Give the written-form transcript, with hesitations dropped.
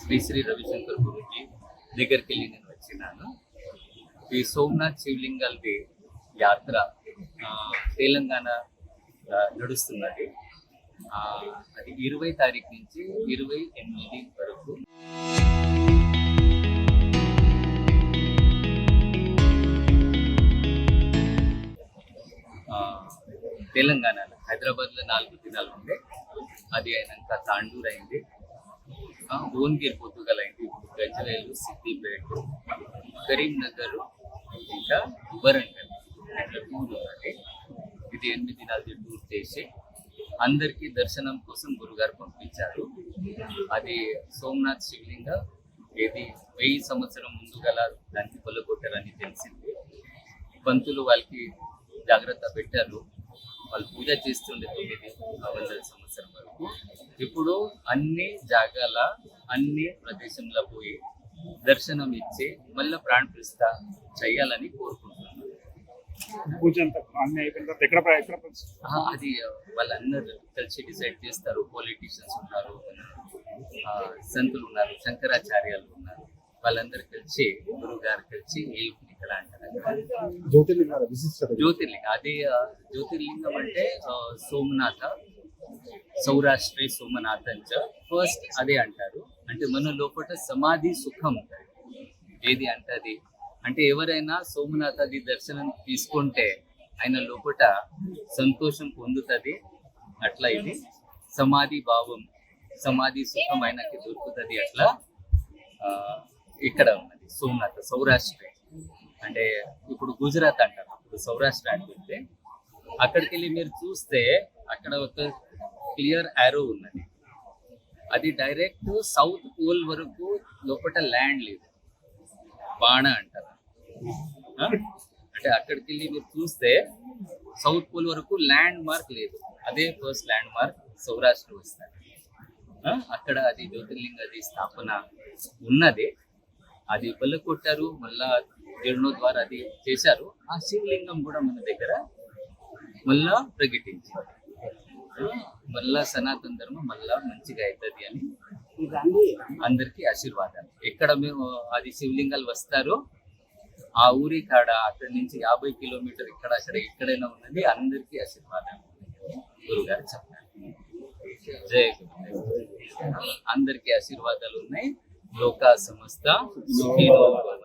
శ్రీ శ్రీ రవిశంకర్ గురూజీ దగ్గరికి వెళ్ళి నేను వచ్చినాను. ఈ సోమనాథ్ శివలింగాలది యాత్ర తెలంగాణ నడుస్తున్నది. అది 20 తారీఖు నుంచి 28 వరకు. తెలంగాణలో హైదరాబాద్లో 4 దినాలు ఉండే, అది అయినాక తాండూరు అయింది, భువనగిరి పొద్దుగల అయింది, ఇప్పుడు గజ్వేలు, సిద్దిపేట, కరీంనగర్, ఇంకా వరంగల్ ఇట్లా టూర్ ఉన్నది. ఇది 8 దినాలు టూర్ చేసి అందరికీ దర్శనం కోసం గురుగారు పంపించారు. అది సోమనాథ్ శివలింగ ఇది 1000 సంవత్సరం ముందు గల దానికి కొల్లగొట్టారని తెలిసింది. పంతులు వాళ్ళకి జాగ్రత్త పెట్టారు, వాళ్ళు పూజ చేస్తుండే 900 సంవత్సరం వరకు. ఇప్పుడు అన్ని జాగాల అన్ని ప్రదేశంలో పోయి దర్శనం ఇచ్చి మళ్ళీ ప్రాణ ప్రతిష్ఠ చేయాలని కోరుకుంటున్నాను. అది వాళ్ళందరూ కలిసి డిసైడ్ చేస్తారు. పొలిటీషియన్స్ ఉన్నారు, సంతులు ఉన్నారు, శంకరాచార్యాలు ఉన్నారు, వాళ్ళందరూ కలిసి గురువు గారు కలిసి ఇక్కడ అంటారు జ్యోతిర్లింగం. అదే జ్యోతిర్లింగం అంటే సోమనాథ, సౌరాష్ట్రే సోమనాథ్ అంచ ఫస్ట్ అదే అంటారు. అంటే మన లోపల సమాధి సుఖం ఏది అంటది అంటే ఎవరైనా సోమనాథది దర్శనం తీసుకుంటే ఆయన లోపల సంతోషం పొందుతుంది. అట్లా ఇది సమాధి భావం, సమాధి సుఖం ఆయనకి దొరుకుతుంది. అట్లా ఇక్కడ ఉన్నది సోమనాథ సౌరాష్ట్ర. అంటే ఇప్పుడు గుజరాత్ అంటారు, ఇప్పుడు సౌరాష్ట్ర అంటుంటే అక్కడికి వెళ్ళి మీరు చూస్తే అక్కడ ఒక క్లియర్ యారో ఉన్నది. అది డైరెక్ట్ సౌత్ పోల్ వరకు లోపల ల్యాండ్ లేదు, బాణ అంటారు. అంటే అక్కడికి వెళ్ళి మీరు చూస్తే సౌత్ పోల్ వరకు ల్యాండ్ మార్క్ లేదు. అదే ఫస్ట్ ల్యాండ్ మార్క్ సౌరాష్ట్ర వస్తుంది. అక్కడ అది జ్యోతిర్లింగ అది స్థాపన ఉన్నది. అది కొట్టారు, మళ్ళా జీర్ణోద్వార అది చేశారు. ఆ శివలింగం కూడా మన దగ్గర మళ్ళా ప్రకటించింది. మళ్ళా సనాతన ధర్మం మళ్ళా మంచిగా అవుతుంది అని అందరికీ ఆశీర్వాదాలు. ఎక్కడ మేము అది శివలింగాలు వస్తారో ఆ ఊరి కాడ అక్కడి నుంచి 50 కిలోమీటర్ ఇక్కడ అక్కడ ఎక్కడైనా ఉన్నది అందరికీ ఆశీర్వాదాలు గురుగారు చెప్పారు. జయ గురు, అందరికీ ఆశీర్వాదాలు ఉన్నాయి. లోకా సమస్త సుఖీనో భవంతు.